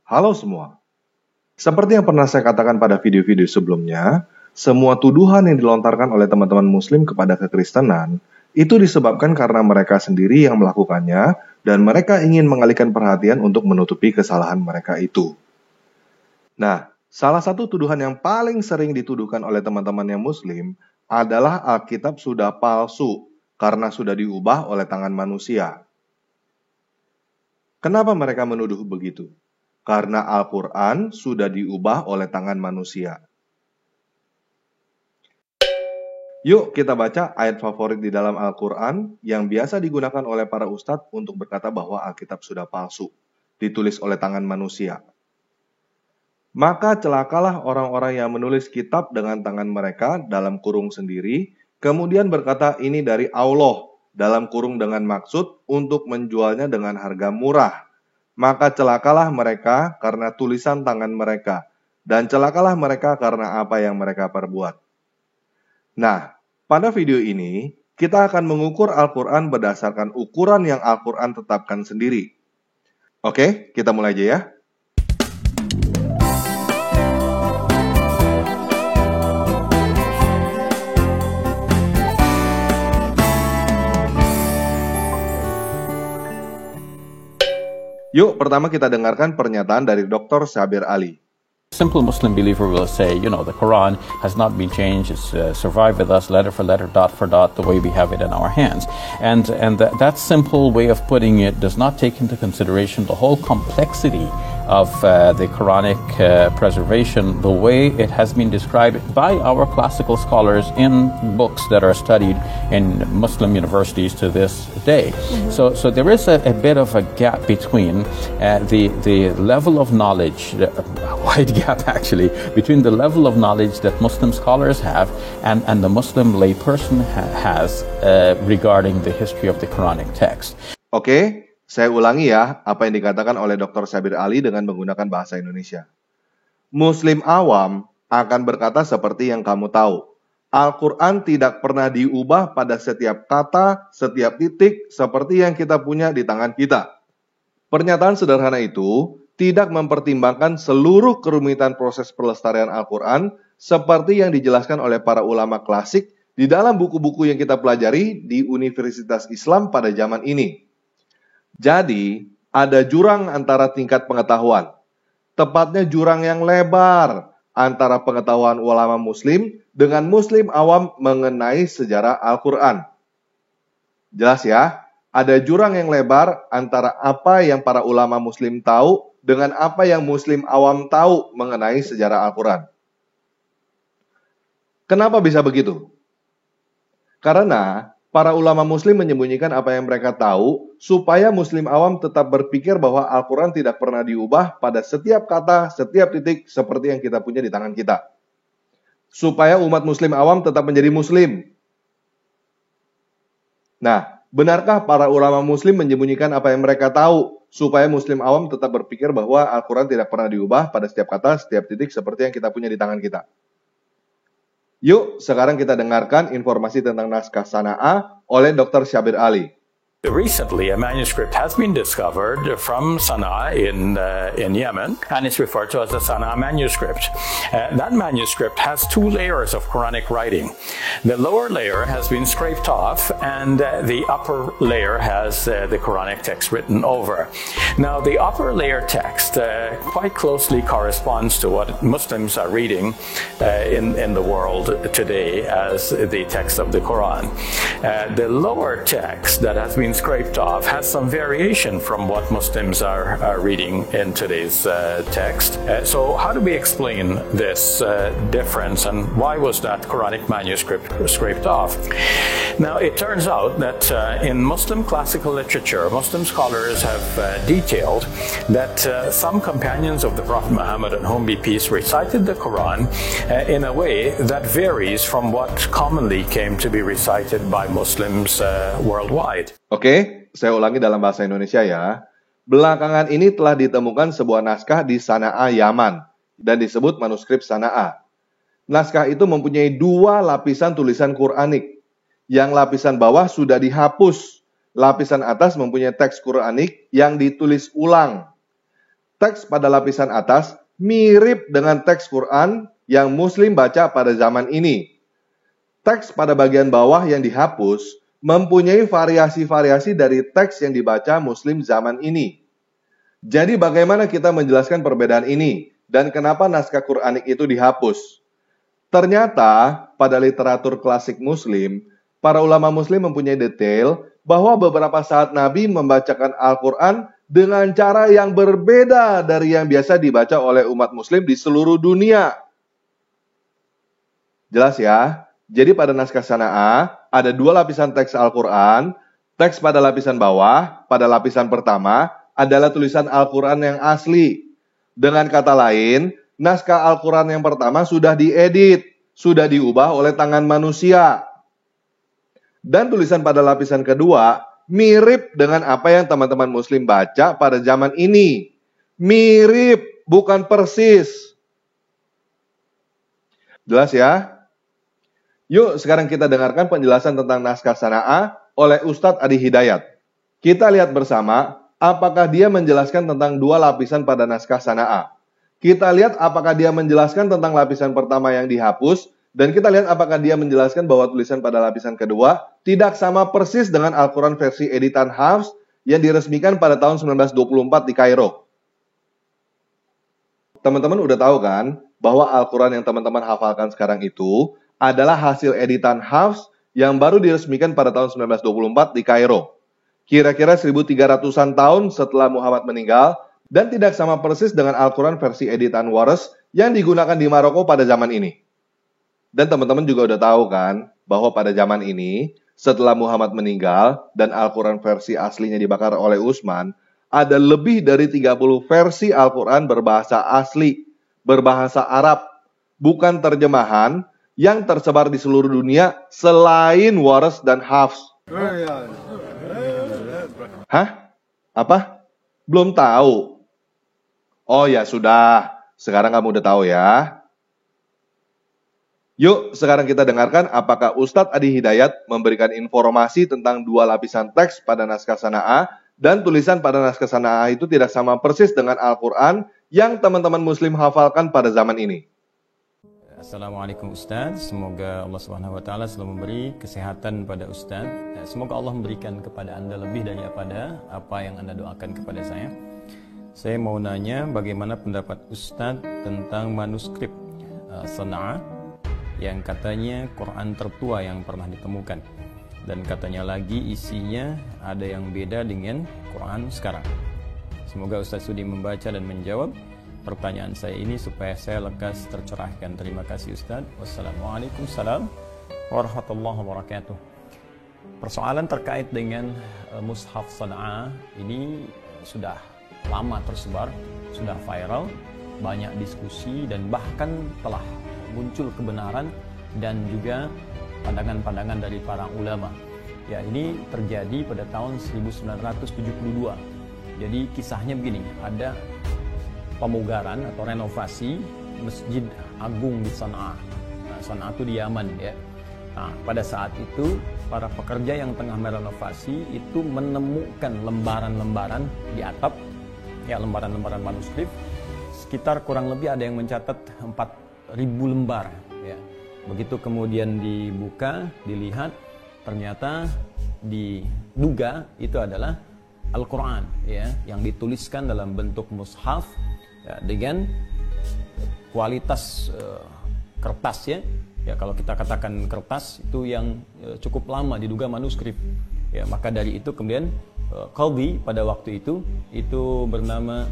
Halo semua. Seperti yang pernah saya katakan pada video-video sebelumnya, semua tuduhan yang dilontarkan oleh teman-teman Muslim kepada kekristenan itu disebabkan karena mereka sendiri yang melakukannya dan mereka ingin mengalihkan perhatian untuk menutupi kesalahan mereka itu. Nah, salah satu tuduhan yang paling sering dituduhkan oleh teman-teman yang Muslim adalah Alkitab sudah palsu karena sudah diubah oleh tangan manusia. Kenapa mereka menuduh begitu? Karena Al-Quran sudah diubah oleh tangan manusia. Yuk kita baca ayat favorit di dalam Al-Quran yang biasa digunakan oleh para ustadz untuk berkata bahwa Alkitab sudah palsu, ditulis oleh tangan manusia. Maka celakalah orang-orang yang menulis kitab dengan tangan mereka dalam kurung sendiri, kemudian berkata ini dari Allah, dalam kurung dengan maksud untuk menjualnya dengan harga murah. Maka celakalah mereka karena tulisan tangan mereka, dan celakalah mereka karena apa yang mereka perbuat. Nah, pada video ini, kita akan mengukur Al-Quran berdasarkan ukuran yang Al-Quran tetapkan sendiri. Oke, kita mulai aja ya. Yuk, pertama kita dengarkan pernyataan dari Dr. Sabir Ali. Simple Muslim believer will say, the Quran has not been changed. It's survived with us letter for letter, dot for dot, the way we have it in our hands. And that simple way of putting it does not take into consideration the whole complexity of the Quranic preservation, the way it has been described by our classical scholars in books that are studied in Muslim universities to this day. So there is a bit of a gap between the level of knowledge, a wide gap actually, between the level of knowledge that Muslim scholars have and the Muslim layperson has regarding the history of the Quranic text. Oke. Saya ulangi ya, apa yang dikatakan oleh Dr. Sabir Ali dengan menggunakan bahasa Indonesia. Muslim awam akan berkata seperti yang kamu tahu. Al-Quran tidak pernah diubah pada setiap kata, setiap titik, seperti yang kita punya di tangan kita. Pernyataan sederhana itu tidak mempertimbangkan seluruh kerumitan proses pelestarian Al-Quran seperti yang dijelaskan oleh para ulama klasik di dalam buku-buku yang kita pelajari di Universitas Islam pada zaman ini. Jadi, ada jurang antara tingkat pengetahuan. Tepatnya jurang yang lebar antara pengetahuan ulama muslim dengan muslim awam mengenai sejarah Al-Quran. Jelas ya? Ada jurang yang lebar antara apa yang para ulama muslim tahu dengan apa yang muslim awam tahu mengenai sejarah Al-Quran. Kenapa bisa begitu? Karena para ulama muslim menyembunyikan apa yang mereka tahu supaya muslim awam tetap berpikir bahwa Al-Quran tidak pernah diubah pada setiap kata, setiap titik seperti yang kita punya di tangan kita. Supaya umat muslim awam tetap menjadi muslim. Nah, benarkah para ulama muslim menyembunyikan apa yang mereka tahu supaya muslim awam tetap berpikir bahwa Al-Quran tidak pernah diubah pada setiap kata, setiap titik seperti yang kita punya di tangan kita? Yuk, sekarang kita dengarkan informasi tentang naskah Sana'a oleh Dr. Sabir Ali. Recently, a manuscript has been discovered from Sana'a in Yemen, and it's referred to as the Sana'a manuscript. That manuscript has two layers of Quranic writing. The lower layer has been scraped off, and the upper layer has the Quranic text written over. Now, the upper layer text quite closely corresponds to what Muslims are reading in the world today as the text of the Quran. The lower text that has been scraped off has some variation from what Muslims are reading in today's text. So how do we explain this difference, and why was that Quranic manuscript scraped off? Now, it turns out that in Muslim classical literature, Muslim scholars have detailed that some companions of the Prophet Muhammad, on whom be peace, recited the Quran in a way that varies from what commonly came to be recited by Muslims worldwide. Oke, saya ulangi dalam bahasa Indonesia ya. Belakangan ini telah ditemukan sebuah naskah di Sana'a, Yaman, dan disebut manuskrip Sana'a. Naskah itu mempunyai dua lapisan tulisan Quranik. Yang lapisan bawah sudah dihapus. Lapisan atas mempunyai teks Quranik yang ditulis ulang. Teks pada lapisan atas mirip dengan teks Quran yang Muslim baca pada zaman ini. Teks pada bagian bawah yang dihapus mempunyai variasi-variasi dari teks yang dibaca Muslim zaman ini. Jadi bagaimana kita menjelaskan perbedaan ini dan kenapa naskah Quranik itu dihapus? Ternyata pada literatur klasik Muslim, para ulama Muslim mempunyai detail bahwa beberapa saat Nabi membacakan Al-Quran dengan cara yang berbeda dari yang biasa dibaca oleh umat Muslim di seluruh dunia. Jelas ya? Jadi pada naskah Sana'ah ada dua lapisan teks Al-Quran. Teks pada lapisan bawah, pada lapisan pertama adalah tulisan Al-Quran yang asli. Dengan kata lain, naskah Al-Quran yang pertama sudah diedit, sudah diubah oleh tangan manusia. Dan tulisan pada lapisan kedua mirip dengan apa yang teman-teman Muslim baca pada zaman ini. Mirip, bukan persis. Jelas ya? Yuk sekarang kita dengarkan penjelasan tentang naskah Sana'ah oleh Ustadz Adi Hidayat. Kita lihat bersama apakah dia menjelaskan tentang dua lapisan pada naskah Sana'ah. Kita lihat apakah dia menjelaskan tentang lapisan pertama yang dihapus. Dan kita lihat apakah dia menjelaskan bahwa tulisan pada lapisan kedua tidak sama persis dengan Al-Quran versi editan Hafs yang diresmikan pada tahun 1924 di Kairo. Teman-teman udah tahu kan bahwa Al-Quran yang teman-teman hafalkan sekarang itu adalah hasil editan Hafs yang baru diresmikan pada tahun 1924 di Kairo. Kira-kira 1300-an tahun setelah Muhammad meninggal dan tidak sama persis dengan Al-Quran versi editan Waras yang digunakan di Maroko pada zaman ini. Dan teman-teman juga udah tahu kan bahwa pada zaman ini setelah Muhammad meninggal dan Al-Quran versi aslinya dibakar oleh Utsman, ada lebih dari 30 versi Al-Quran berbahasa asli, berbahasa Arab, bukan terjemahan yang tersebar di seluruh dunia selain Waras dan Hafs. Hah? Apa? Belum tahu? Oh ya sudah, sekarang kamu udah tahu ya. Yuk, sekarang kita dengarkan apakah Ustadz Adi Hidayat memberikan informasi tentang dua lapisan teks pada naskah Sana'ah dan tulisan pada naskah Sana'ah itu tidak sama persis dengan Al-Quran yang teman-teman Muslim hafalkan pada zaman ini. Assalamualaikum Ustadz, semoga Allah SWT selalu memberi kesehatan pada Ustadz. Semoga Allah memberikan kepada Anda lebih daripada apa yang Anda doakan kepada saya. Saya mau nanya bagaimana pendapat Ustadz tentang manuskrip Sana'ah yang katanya Quran tertua yang pernah ditemukan, dan katanya lagi isinya ada yang beda dengan Quran sekarang. Semoga Ustaz Sudi membaca dan menjawab pertanyaan saya ini supaya saya lekas tercerahkan. Terima kasih Ustaz. Wassalamualaikum warahmatullahi wabarakatuh. Persoalan terkait dengan Mushaf Sana'ah ini sudah lama tersebar, sudah viral, banyak diskusi dan bahkan telah muncul kebenaran dan juga pandangan-pandangan dari para ulama. Ya, ini terjadi pada tahun 1972. Jadi kisahnya begini, ada pemugaran atau renovasi Masjid Agung di Sana'ah. Nah, Sana'ah itu di Yaman ya. Nah, pada saat itu para pekerja yang tengah merenovasi itu menemukan lembaran-lembaran di atap, ya lembaran-lembaran manuskrip. Sekitar kurang lebih ada yang mencatat 4.000 lembar ya. Begitu kemudian dibuka, dilihat, ternyata diduga itu adalah Al-Quran ya, yang dituliskan dalam bentuk mushaf ya, dengan kualitas kertas ya. Ya, kalau kita katakan kertas itu yang cukup lama, diduga manuskrip ya. Maka dari itu kemudian Qadhi pada waktu itu bernama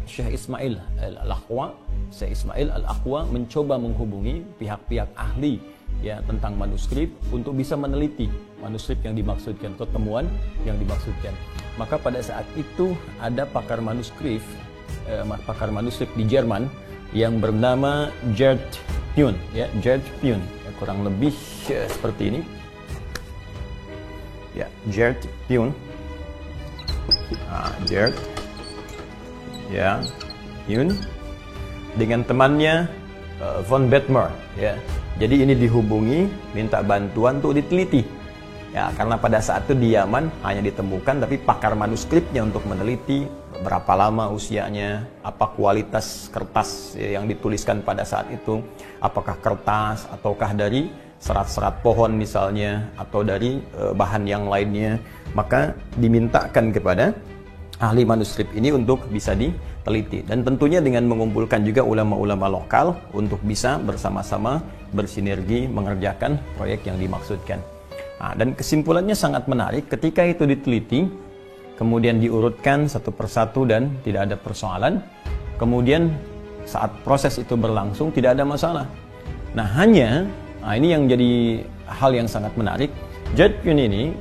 Syekh Ismail Al-Aqwa. Syekh Ismail Al-Aqwa mencoba menghubungi pihak-pihak ahli ya tentang manuskrip untuk bisa meneliti manuskrip yang dimaksudkan, temuan yang dimaksudkan. Maka pada saat itu ada pakar manuskrip di Jerman yang bernama Gerd Pune ya, Gerd Pune ya, kurang lebih seperti ini ya, Gerd Pune. Gerd ya, Pune dengan temannya von Bettmer ya. Jadi ini dihubungi, minta bantuan untuk diteliti Ya, karena pada saat itu di Yaman hanya ditemukan, tapi pakar manuskripnya untuk meneliti berapa lama usianya, apa kualitas kertas yang dituliskan pada saat itu, apakah kertas ataukah dari serat-serat pohon misalnya, atau dari bahan yang lainnya, maka dimintakan kepada ahli manuskrip ini untuk bisa diteliti. Dan tentunya dengan mengumpulkan juga ulama-ulama lokal untuk bisa bersama-sama bersinergi mengerjakan proyek yang dimaksudkan. Nah, dan kesimpulannya sangat menarik, ketika itu diteliti, kemudian diurutkan satu persatu dan tidak ada persoalan, kemudian saat proses itu berlangsung tidak ada masalah. Nah ini yang jadi hal yang sangat menarik, Jadwin ini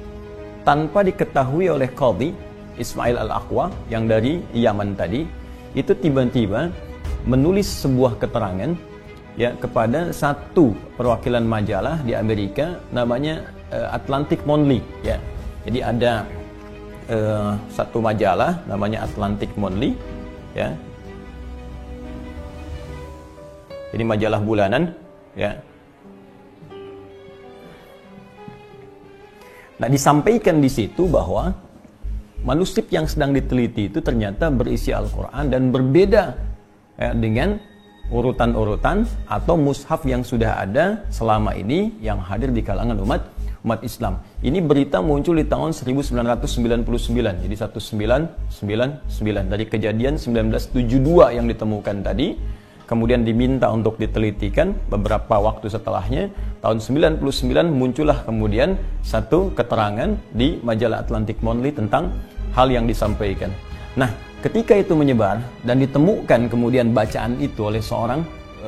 tanpa diketahui oleh Qadhi Ismail Al-Aqwa yang dari Yaman tadi, itu tiba-tiba menulis sebuah keterangan ya kepada satu perwakilan majalah di Amerika namanya Atlantic Monthly ya. Jadi ada satu majalah namanya Atlantic Monthly ya. Jadi majalah bulanan ya. Nah, disampaikan di situ bahwa manuskrip yang sedang diteliti itu ternyata berisi Al-Quran dan berbeda ya, dengan urutan-urutan atau mushaf yang sudah ada selama ini yang hadir di kalangan umat Islam. Ini berita muncul di tahun 1999, jadi 1999 dari kejadian 1972 yang ditemukan tadi, kemudian diminta untuk ditelitikan. Beberapa waktu setelahnya, tahun 99 muncullah kemudian satu keterangan di majalah Atlantic Monthly tentang hal yang disampaikan. Nah, ketika itu menyebar dan ditemukan kemudian bacaan itu oleh seorang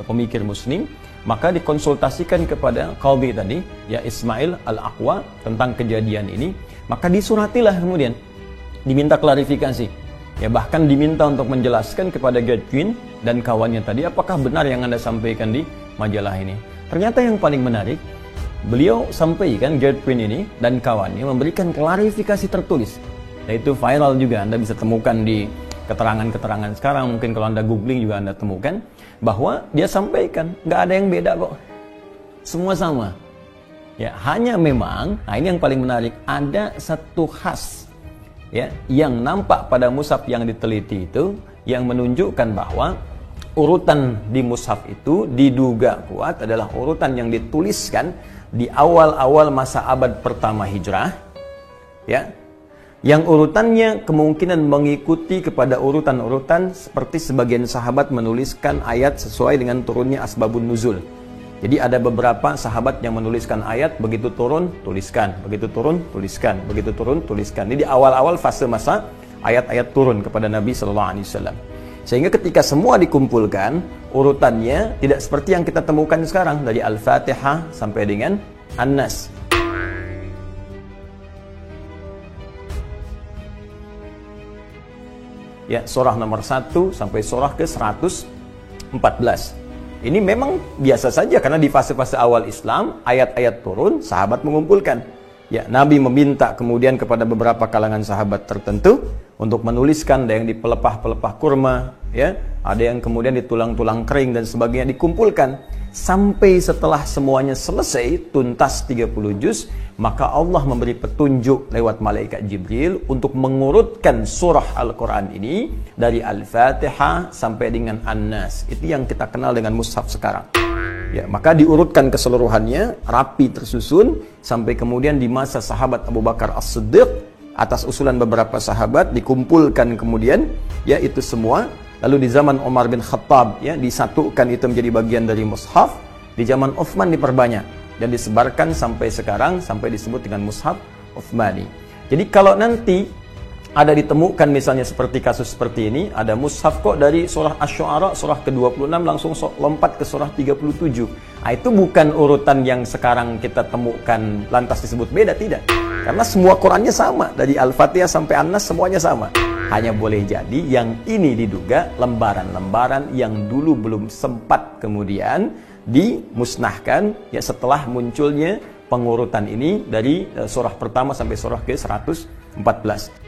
pemikir muslim, maka dikonsultasikan kepada Qadhi tadi, ya Ismail Al-Aqwa tentang kejadian ini, maka disuratilah kemudian, diminta klarifikasi. Ya, bahkan diminta untuk menjelaskan kepada Jadwin dan kawannya tadi, apakah benar yang Anda sampaikan di majalah ini. Ternyata yang paling menarik, beliau sampaikan, Jadwin ini dan kawannya memberikan klarifikasi tertulis. Yaitu viral juga, Anda bisa temukan di keterangan-keterangan sekarang, mungkin kalau Anda googling juga Anda temukan, bahwa dia sampaikan, nggak ada yang beda kok, semua sama. Ya, hanya memang, nah ini yang paling menarik, ada satu khas ya yang nampak pada mushaf yang diteliti itu, yang menunjukkan bahwa urutan di mushaf itu diduga kuat adalah urutan yang dituliskan di awal-awal masa abad pertama Hijrah, ya, yang urutannya kemungkinan mengikuti kepada urutan-urutan seperti sebagian sahabat menuliskan ayat sesuai dengan turunnya asbabun nuzul. Jadi ada beberapa sahabat yang menuliskan ayat, begitu turun, tuliskan, begitu turun, tuliskan, begitu turun, tuliskan. Ini di awal-awal fase masa ayat-ayat turun kepada Nabi SAW. Sehingga ketika semua dikumpulkan, urutannya tidak seperti yang kita temukan sekarang, dari Al-Fatihah sampai dengan An-Nas. Ya, surah nomor 1 sampai surah ke 114. Ini memang biasa saja karena di fase-fase awal Islam, ayat-ayat turun, sahabat mengumpulkan. Ya, Nabi meminta kemudian kepada beberapa kalangan sahabat tertentu untuk menuliskan, ada yang di pelepah-pelepah kurma, ya, ada yang kemudian di tulang-tulang kering dan sebagainya dikumpulkan. Sampai setelah semuanya selesai, tuntas 30 juz, maka Allah memberi petunjuk lewat malaikat Jibril untuk mengurutkan surah Al-Quran ini dari Al-Fatihah sampai dengan An-Nas. Itu yang kita kenal dengan mushaf sekarang. Ya, maka diurutkan keseluruhannya, rapi tersusun, sampai kemudian di masa sahabat Abu Bakar As-Siddiq, atas usulan beberapa sahabat, dikumpulkan kemudian, ya itu semua. Lalu di zaman Umar bin Khattab, ya, disatukan itu menjadi bagian dari mushaf. Di zaman Uthman diperbanyak dan disebarkan sampai sekarang, sampai disebut dengan mushaf Uthmani. Jadi kalau nanti ada ditemukan misalnya seperti kasus seperti ini, ada mushaf kok dari surah Asy-Syu'ara surah ke-26 langsung lompat ke surah 37. Nah, itu bukan urutan yang sekarang kita temukan lantas disebut beda, tidak. Karena semua Qurannya sama, dari Al-Fatihah sampai An-Nas semuanya sama. Hanya boleh jadi yang ini diduga lembaran-lembaran yang dulu belum sempat kemudian dimusnahkan, ya, setelah munculnya pengurutan ini dari surah pertama sampai surah ke-114.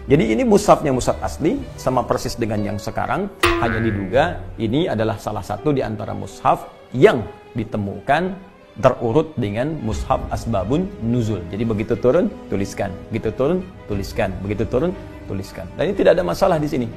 Jadi ini mushafnya mushaf asli, sama persis dengan yang sekarang. Hanya diduga ini adalah salah satu di antara mushaf yang ditemukan terurut dengan mushaf asbabun nuzul. Jadi begitu turun, tuliskan. Begitu turun, tuliskan. Begitu turun, tuliskan. Dan ini tidak ada masalah di sini.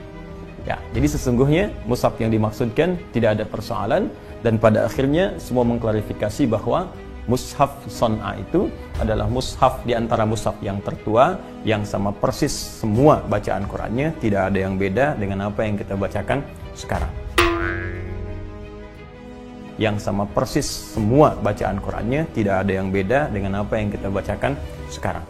Ya, jadi sesungguhnya mushaf yang dimaksudkan tidak ada persoalan, dan pada akhirnya semua mengklarifikasi bahwa mushaf Son'a itu adalah mushaf di antara mushaf yang tertua, yang sama persis semua bacaan Qur'annya, tidak ada yang beda dengan apa yang kita bacakan sekarang. Yang sama persis semua bacaan Qur'annya, tidak ada yang beda dengan apa yang kita bacakan sekarang.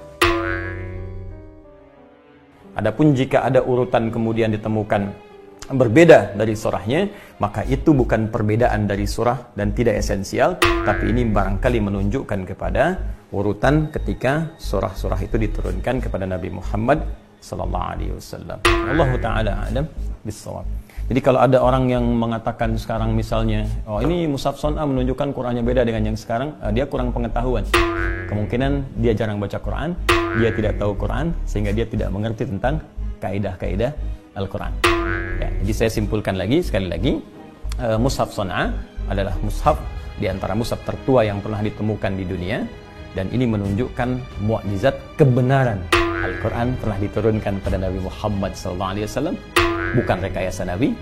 Adapun jika ada urutan kemudian ditemukan berbeda dari surahnya, maka itu bukan perbedaan dari surah dan tidak esensial, tapi ini barangkali menunjukkan kepada urutan ketika surah-surah itu diturunkan kepada Nabi Muhammad sallallahu alaihi wasallam. Allah taala alam bissawab. Jadi kalau ada orang yang mengatakan sekarang misalnya, oh ini mushaf Son'a menunjukkan Qur'annya beda dengan yang sekarang, dia kurang pengetahuan. Kemungkinan dia jarang baca Qur'an, dia tidak tahu Qur'an, sehingga dia tidak mengerti tentang kaidah-kaidah Al-Quran. Ya, jadi saya simpulkan lagi, sekali lagi, mushaf Son'a adalah mushaf di antara mushaf tertua yang pernah ditemukan di dunia, dan ini menunjukkan mukjizat kebenaran Al-Quran telah diturunkan pada Nabi Muhammad SAW, bukan rekayasa Nabi.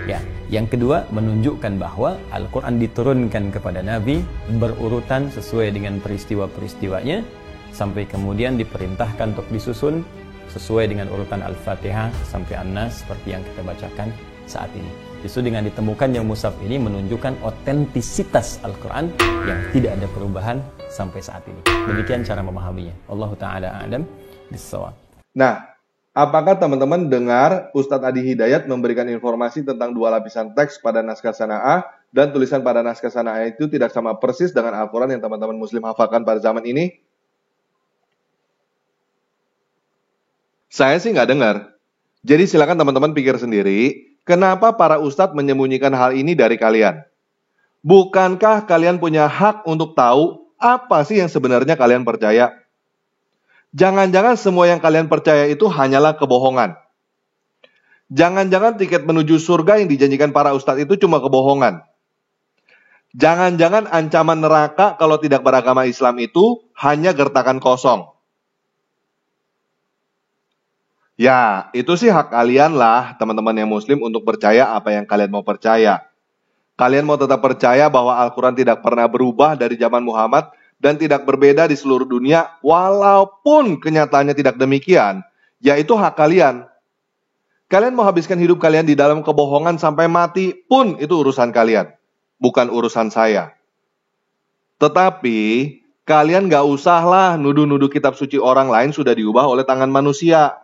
Ya, yang kedua menunjukkan bahwa Al-Quran diturunkan kepada Nabi berurutan sesuai dengan peristiwa-peristiwanya, sampai kemudian diperintahkan untuk disusun sesuai dengan urutan Al-Fatihah sampai An-Nas seperti yang kita bacakan saat ini. Justru dengan ditemukannya mushaf ini menunjukkan otentisitas Al-Quran yang tidak ada perubahan sampai saat ini. Demikian cara memahaminya. Allahu ta'ala a'lam bissawab. Nah, apakah teman-teman dengar Ustadz Adi Hidayat memberikan informasi tentang dua lapisan teks pada naskah Sana'ah dan tulisan pada naskah Sana'ah itu tidak sama persis dengan Al-Quran yang teman-teman muslim hafalkan pada zaman ini? Saya sih nggak dengar. Jadi silakan teman-teman pikir sendiri, kenapa para ustadz menyembunyikan hal ini dari kalian? Bukankah kalian punya hak untuk tahu apa sih yang sebenarnya kalian percaya? Jangan-jangan semua yang kalian percaya itu hanyalah kebohongan. Jangan-jangan tiket menuju surga yang dijanjikan para ustadz itu cuma kebohongan. Jangan-jangan ancaman neraka kalau tidak beragama Islam itu hanya gertakan kosong. Ya, itu sih hak kalian lah, teman-teman yang muslim, untuk percaya apa yang kalian mau percaya. Kalian mau tetap percaya bahwa Al-Quran tidak pernah berubah dari zaman Muhammad dan tidak berbeda di seluruh dunia, walaupun kenyataannya tidak demikian, ya itu hak kalian. Kalian mau habiskan hidup kalian di dalam kebohongan sampai mati pun itu urusan kalian, bukan urusan saya. Tetapi, kalian gak usahlah nuduh-nuduh kitab suci orang lain sudah diubah oleh tangan manusia.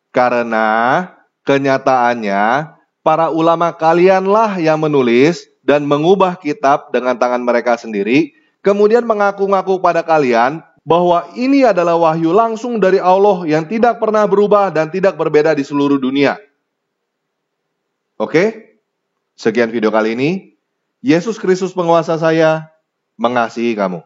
Karena kenyataannya para ulama kalianlah yang menulis dan mengubah kitab dengan tangan mereka sendiri, kemudian mengaku-ngaku pada kalian bahwa ini adalah wahyu langsung dari Allah yang tidak pernah berubah dan tidak berbeda di seluruh dunia. Oke? Sekian video kali ini. Yesus Kristus penguasa saya mengasihi kamu.